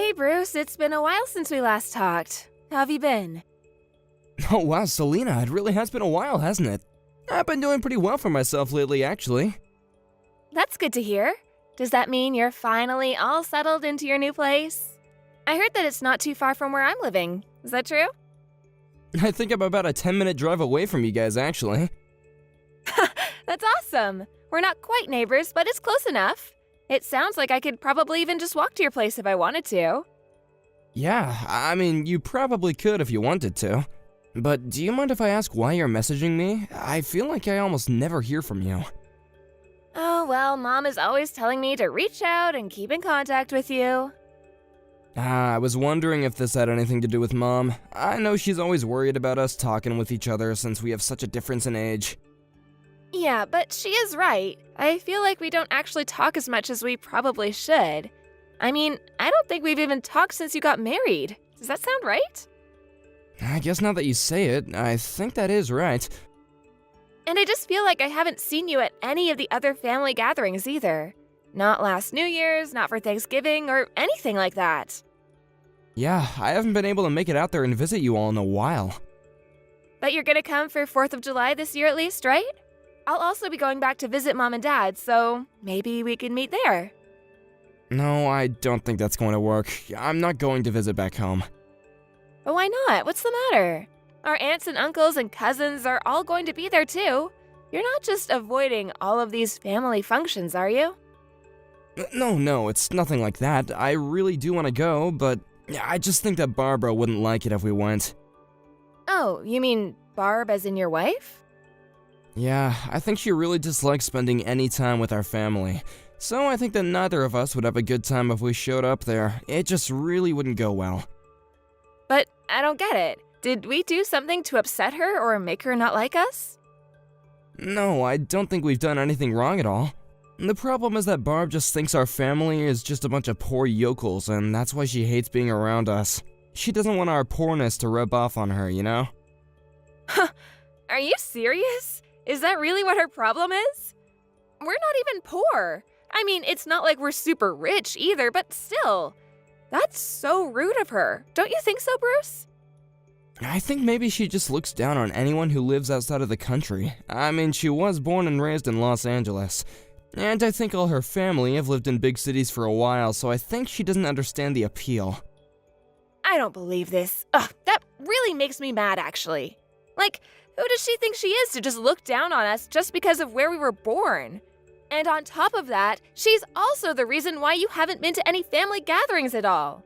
Hey Bruce, it's been a while since we last talked. How have you been? Oh wow, Selena, it really has been a while, hasn't it? I've been doing pretty well for myself lately, actually. That's good to hear. Does that mean you're finally all settled into your new place? I heard that it's not too far from where I'm living. Is that true? I think I'm about a 10-minute drive away from you guys, actually. That's awesome. We're not quite neighbors, but it's close enough. It sounds like I could probably even just walk to your place if I wanted to. Yeah, I mean, you probably could if you wanted to. But do you mind if I ask why you're messaging me? I feel like I almost never hear from you. Oh, well, Mom is always telling me to reach out and keep in contact with you. I was wondering if this had anything to do with Mom. I know she's always worried about us talking with each other since we have such a difference in age. Yeah, but she is right. I feel like we don't actually talk as much as we probably should. I mean, I don't think we've even talked since you got married. Does that sound right? I guess now that you say it, I think that is right. And I just feel like I haven't seen you at any of the other family gatherings either. Not last New Year's, not for Thanksgiving, or anything like that. Yeah, I haven't been able to make it out there and visit you all in a while. But you're gonna come for 4th of July this year at least, right? I'll also be going back to visit Mom and Dad, so maybe we can meet there. No, I don't think that's going to work. I'm not going to visit back home. But why not? What's the matter? Our aunts and uncles and cousins are all going to be there too. You're not just avoiding all of these family functions, are you? No, it's nothing like that. I really do want to go, but I just think that Barbara wouldn't like it if we went. Oh, you mean Barb as in your wife? Yeah, I think she really dislikes spending any time with our family. So I think that neither of us would have a good time if we showed up there. It just really wouldn't go well. But I don't get it. Did we do something to upset her or make her not like us? No, I don't think we've done anything wrong at all. The problem is that Barb just thinks our family is just a bunch of poor yokels, and that's why she hates being around us. She doesn't want our poorness to rub off on her, you know? Are you serious? Is that really what her problem is? We're not even poor. I mean, it's not like we're super rich either, but still. That's so rude of her. Don't you think so, Bruce? I think maybe she just looks down on anyone who lives outside of the country. I mean, she was born and raised in Los Angeles. And I think all her family have lived in big cities for a while, so I think she doesn't understand the appeal. I don't believe this. Ugh, that really makes me mad, actually. Like, who does she think she is to just look down on us just because of where we were born? And on top of that, she's also the reason why you haven't been to any family gatherings at all.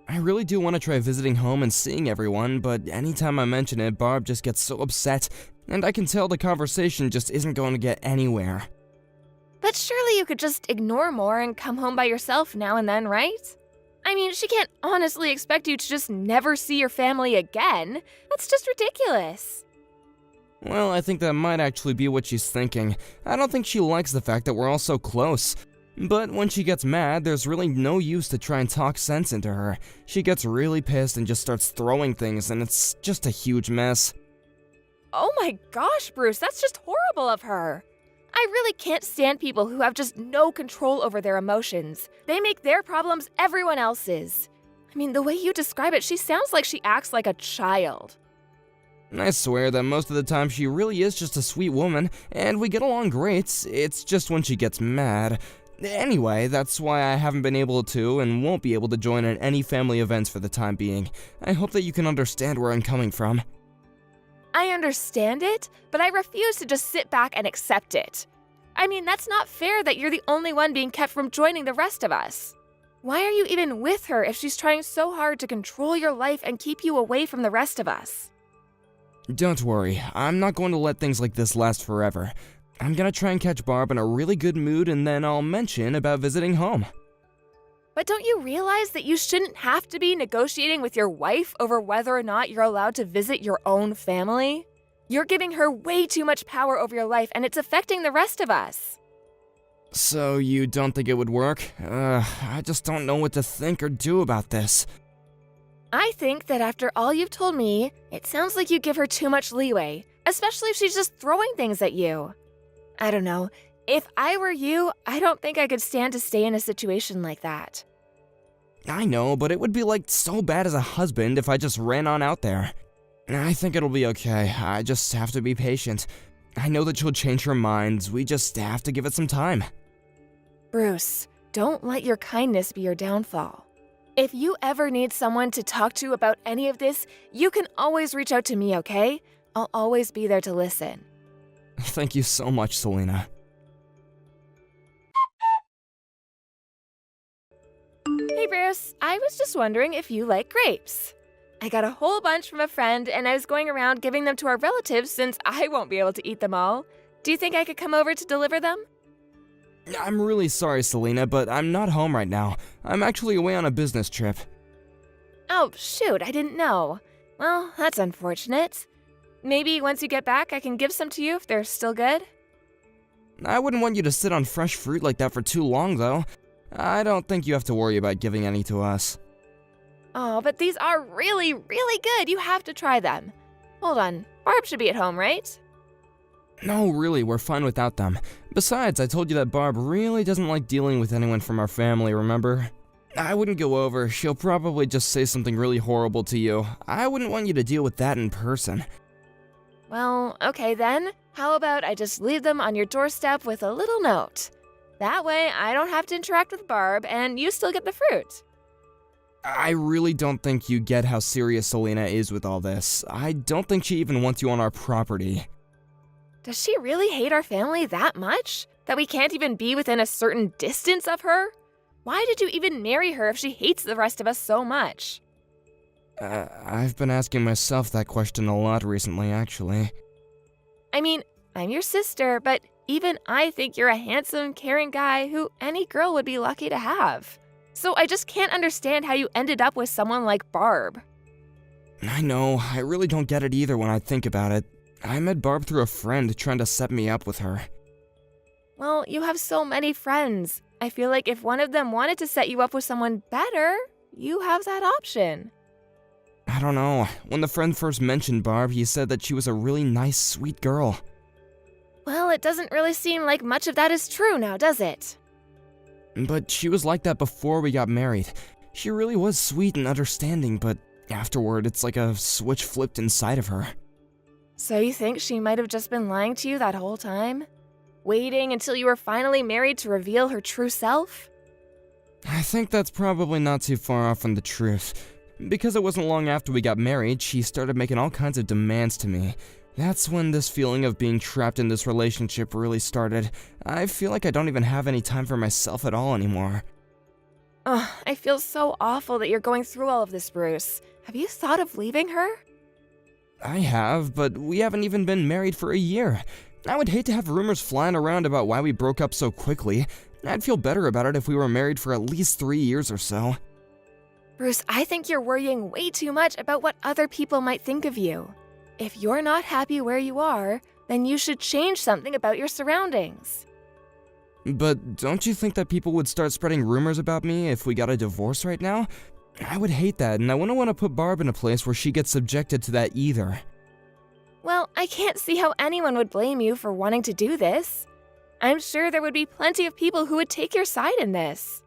I really do want to try visiting home and seeing everyone, but anytime I mention it, Barb just gets so upset, and I can tell the conversation just isn't going to get anywhere. But surely you could just ignore more and come home by yourself now and then, right? I mean, she can't honestly expect you to just never see your family again. That's just ridiculous. Well, I think that might actually be what she's thinking. I don't think she likes the fact that we're all so close. But when she gets mad, there's really no use to try and talk sense into her. She gets really pissed and just starts throwing things, and it's just a huge mess. Oh my gosh, Bruce, that's just horrible of her. I really can't stand people who have just no control over their emotions. They make their problems everyone else's. I mean, the way you describe it, she sounds like she acts like a child. I swear that most of the time she really is just a sweet woman, and we get along great. It's just when she gets mad. Anyway, that's why I haven't been able to and won't be able to join in any family events for the time being. I hope that you can understand where I'm coming from. I understand it, but I refuse to just sit back and accept it. I mean, that's not fair that you're the only one being kept from joining the rest of us. Why are you even with her if she's trying so hard to control your life and keep you away from the rest of us? Don't worry, I'm not going to let things like this last forever. I'm gonna try and catch Barb in a really good mood, and then I'll mention about visiting home. But don't you realize that you shouldn't have to be negotiating with your wife over whether or not you're allowed to visit your own family? You're giving her way too much power over your life, and it's affecting the rest of us. So you don't think it would work? I just don't know what to think or do about this. I think that after all you've told me, it sounds like you give her too much leeway, especially if she's just throwing things at you. I don't know. If I were you, I don't think I could stand to stay in a situation like that. I know, but it would be like so bad as a husband if I just ran on out there. I think it'll be okay. I just have to be patient. I know that she'll change her mind. We just have to give it some time. Bruce, don't let your kindness be your downfall. If you ever need someone to talk to about any of this, you can always reach out to me, okay? I'll always be there to listen. Thank you so much, Selena. Hey Bruce, I was just wondering if you like grapes. I got a whole bunch from a friend and I was going around giving them to our relatives since I won't be able to eat them all. Do you think I could come over to deliver them? I'm really sorry, Selena, but I'm not home right now. I'm actually away on a business trip. Oh, shoot, I didn't know. Well, that's unfortunate. Maybe once you get back, I can give some to you if they're still good? I wouldn't want you to sit on fresh fruit like that for too long, though. I don't think you have to worry about giving any to us. Oh, but these are really, really good. You have to try them. Hold on, Barb should be at home, right? No, really, we're fine without them. Besides, I told you that Barb really doesn't like dealing with anyone from our family, remember? I wouldn't go over. She'll probably just say something really horrible to you. I wouldn't want you to deal with that in person. Well, okay then. How about I just leave them on your doorstep with a little note? That way, I don't have to interact with Barb, and you still get the fruit. I really don't think you get how serious Selena is with all this. I don't think she even wants you on our property. Does she really hate our family that much? That we can't even be within a certain distance of her? Why did you even marry her if she hates the rest of us so much? I've been asking myself that question a lot recently, actually. I mean, I'm your sister, but even I think you're a handsome, caring guy who any girl would be lucky to have. So I just can't understand how you ended up with someone like Barb. I know, I really don't get it either when I think about it. I met Barb through a friend trying to set me up with her. Well, you have so many friends. I feel like if one of them wanted to set you up with someone better, you have that option. I don't know. When the friend first mentioned Barb, he said that she was a really nice, sweet girl. Well, it doesn't really seem like much of that is true now, does it? But she was like that before we got married. She really was sweet and understanding, but afterward, it's like a switch flipped inside of her. So you think she might have just been lying to you that whole time? Waiting until you were finally married to reveal her true self? I think that's probably not too far off from the truth. Because it wasn't long after we got married, she started making all kinds of demands to me. That's when this feeling of being trapped in this relationship really started. I feel like I don't even have any time for myself at all anymore. Ugh, I feel so awful that you're going through all of this, Bruce. Have you thought of leaving her? I have, but we haven't even been married for a year. I would hate to have rumors flying around about why we broke up so quickly. I'd feel better about it if we were married for at least 3 years or so. Bruce, I think you're worrying way too much about what other people might think of you. If you're not happy where you are, then you should change something about your surroundings. But don't you think that people would start spreading rumors about me if we got a divorce right now? I would hate that, and I wouldn't want to put Barb in a place where she gets subjected to that either. Well, I can't see how anyone would blame you for wanting to do this. I'm sure there would be plenty of people who would take your side in this.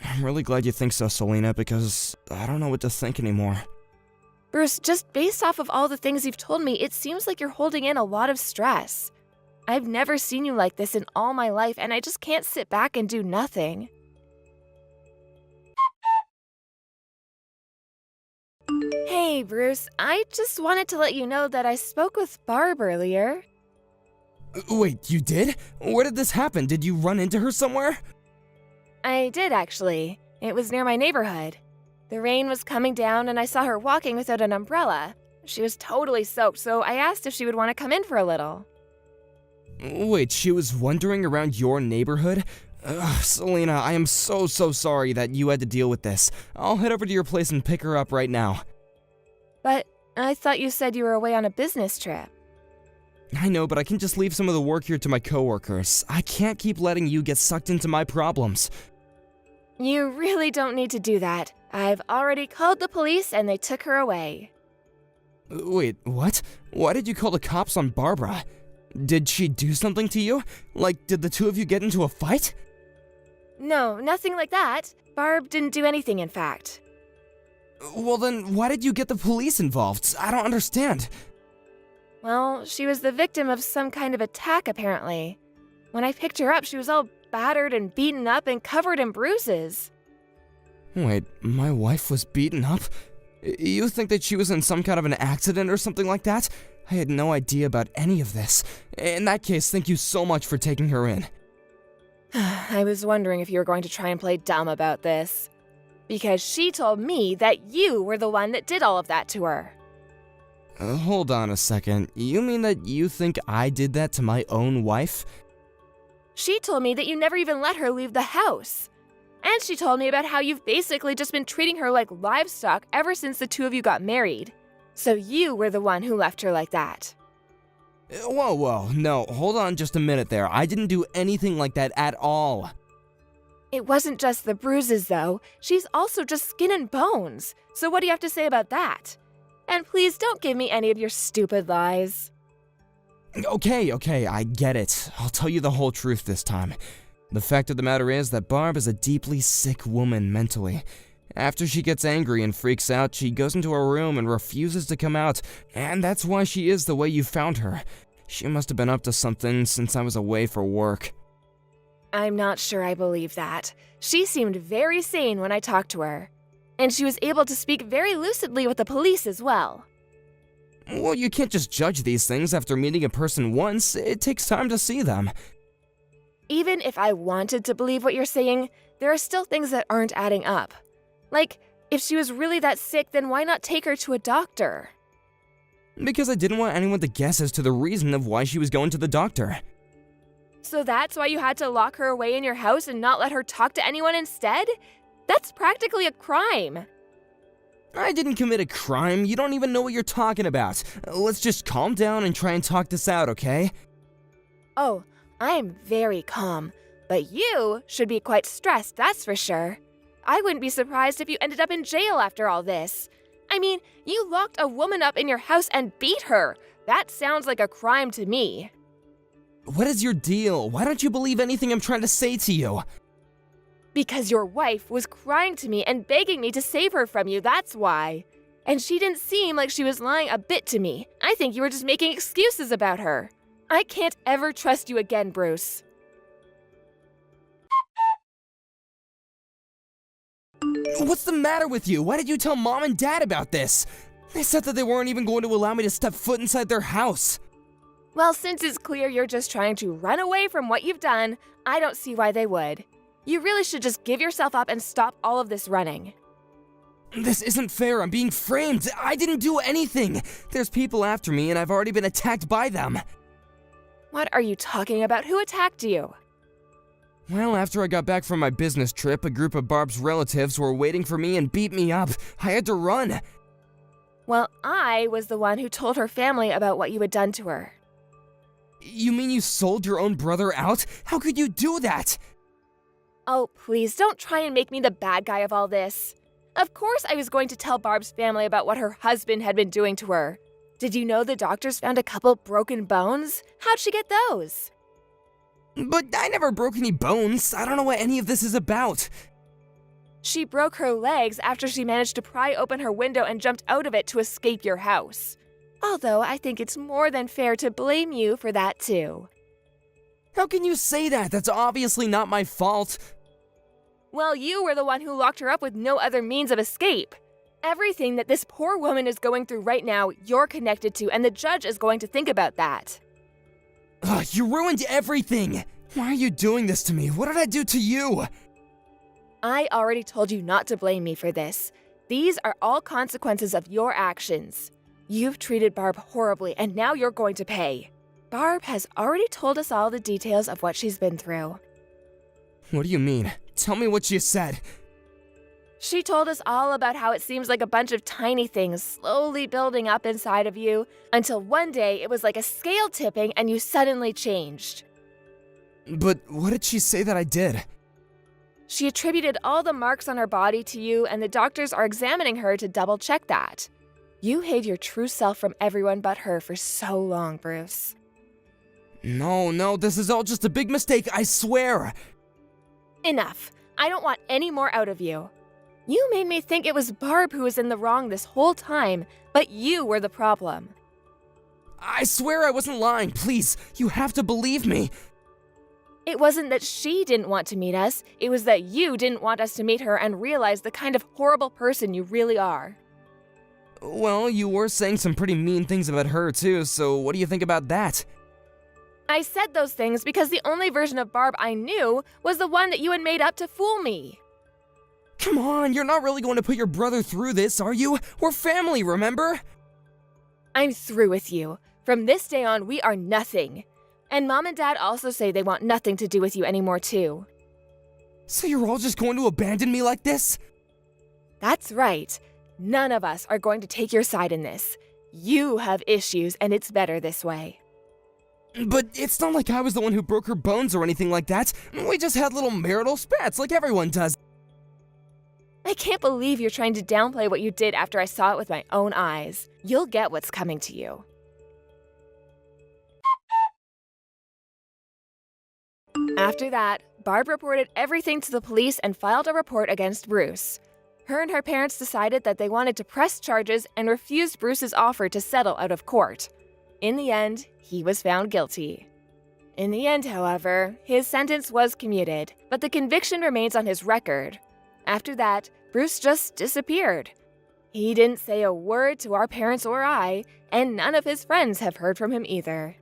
I'm really glad you think so, Selena, because I don't know what to think anymore. Bruce, just based off of all the things you've told me, it seems like you're holding in a lot of stress. I've never seen you like this in all my life, and I just can't sit back and do nothing. Hey, Bruce, I just wanted to let you know that I spoke with Barb earlier. Wait, you did? Where did this happen? Did you run into her somewhere? I did, actually. It was near my neighborhood. The rain was coming down and I saw her walking without an umbrella. She was totally soaked, so I asked if she would want to come in for a little. Wait, she was wandering around your neighborhood? Ugh, Selena, I am so sorry that you had to deal with this. I'll head over to your place and pick her up right now. But I thought you said you were away on a business trip. I know, but I can just leave some of the work here to my coworkers. I can't keep letting you get sucked into my problems. You really don't need to do that. I've already called the police and they took her away. Wait, what? Why did you call the cops on Barbara? Did she do something to you? Like, did the two of you get into a fight? No, nothing like that. Barb didn't do anything, in fact. Well then, why did you get the police involved? I don't understand. Well, she was the victim of some kind of attack, apparently. When I picked her up, she was all battered and beaten up and covered in bruises. Wait, my wife was beaten up? You think that she was in some kind of an accident or something like that? I had no idea about any of this. In that case, thank you so much for taking her in. I was wondering if you were going to try and play dumb about this. Because she told me that you were the one that did all of that to her. Hold on a second. You mean that you think I did that to my own wife? She told me that you never even let her leave the house. And she told me about how you've basically just been treating her like livestock ever since the two of you got married. So you were the one who left her like that. Whoa, no, hold on just a minute there. I didn't do anything like that at all. It wasn't just the bruises, though. She's also just skin and bones. So what do you have to say about that? And please don't give me any of your stupid lies. Okay, I get it. I'll tell you the whole truth this time. The fact of the matter is that Barb is a deeply sick woman mentally. After she gets angry and freaks out, she goes into her room and refuses to come out, and that's why she is the way you found her. She must have been up to something since I was away for work. I'm not sure I believe that. She seemed very sane when I talked to her. And she was able to speak very lucidly with the police as well. Well, you can't just judge these things after meeting a person once. It takes time to see them. Even if I wanted to believe what you're saying, there are still things that aren't adding up. Like, if she was really that sick, then why not take her to a doctor? Because I didn't want anyone to guess as to the reason of why she was going to the doctor. So that's why you had to lock her away in your house and not let her talk to anyone instead? That's practically a crime. I didn't commit a crime. You don't even know what you're talking about. Let's just calm down and try and talk this out, okay? Oh, I'm very calm. But you should be quite stressed, that's for sure. I wouldn't be surprised if you ended up in jail after all this. I mean, you locked a woman up in your house and beat her. That sounds like a crime to me. What is your deal? Why don't you believe anything I'm trying to say to you? Because your wife was crying to me and begging me to save her from you, that's why. And she didn't seem like she was lying a bit to me. I think you were just making excuses about her. I can't ever trust you again, Bruce. What's the matter with you? Why did you tell Mom and Dad about this? They said that they weren't even going to allow me to step foot inside their house. Well, since it's clear you're just trying to run away from what you've done, I don't see why they would. You really should just give yourself up and stop all of this running. This isn't fair. I'm being framed. I didn't do anything. There's people after me and I've already been attacked by them. What are you talking about? Who attacked you? Well, after I got back from my business trip, a group of Barb's relatives were waiting for me and beat me up. I had to run. Well, I was the one who told her family about what you had done to her. You mean you sold your own brother out? How could you do that? Oh, please, don't try and make me the bad guy of all this. Of course I was going to tell Barb's family about what her husband had been doing to her. Did you know the doctors found a couple broken bones? How'd she get those? But I never broke any bones. I don't know what any of this is about. She broke her legs after she managed to pry open her window and jumped out of it to escape your house. Although I think it's more than fair to blame you for that too. How can you say that? That's obviously not my fault. Well, you were the one who locked her up with no other means of escape. Everything that this poor woman is going through right now, you're connected to, and the judge is going to think about that. Ugh, you ruined everything! Why are you doing this to me? What did I do to you? I already told you not to blame me for this. These are all consequences of your actions. You've treated Barb horribly, and now you're going to pay. Barb has already told us all the details of what she's been through. What do you mean? Tell me what she said. She told us all about how it seems like a bunch of tiny things slowly building up inside of you until one day it was like a scale tipping and you suddenly changed. But what did she say that I did? She attributed all the marks on her body to you, and the doctors are examining her to double check that. You hid your true self from everyone but her for so long, Bruce. No, this is all just a big mistake, I swear. Enough. I don't want any more out of you. You made me think it was Barb who was in the wrong this whole time, but you were the problem. I swear I wasn't lying. Please, you have to believe me. It wasn't that she didn't want to meet us, it was that you didn't want us to meet her and realize the kind of horrible person you really are. Well, you were saying some pretty mean things about her too, so what do you think about that? I said those things because the only version of Barb I knew was the one that you had made up to fool me. Come on, you're not really going to put your brother through this, are you? We're family, remember? I'm through with you. From this day on, we are nothing. And Mom and Dad also say they want nothing to do with you anymore too. So you're all just going to abandon me like this? That's right. None of us are going to take your side in this. You have issues, and it's better this way. But it's not like I was the one who broke her bones or anything like that. We just had little marital spats like everyone does. I can't believe you're trying to downplay what you did after I saw it with my own eyes. You'll get what's coming to you. After that, Barb reported everything to the police and filed a report against Bruce. Her and her parents decided that they wanted to press charges and refused Bruce's offer to settle out of court. In the end, he was found guilty. In the end, however, his sentence was commuted, but the conviction remains on his record. After that, Bruce just disappeared. He didn't say a word to our parents or I, and none of his friends have heard from him either.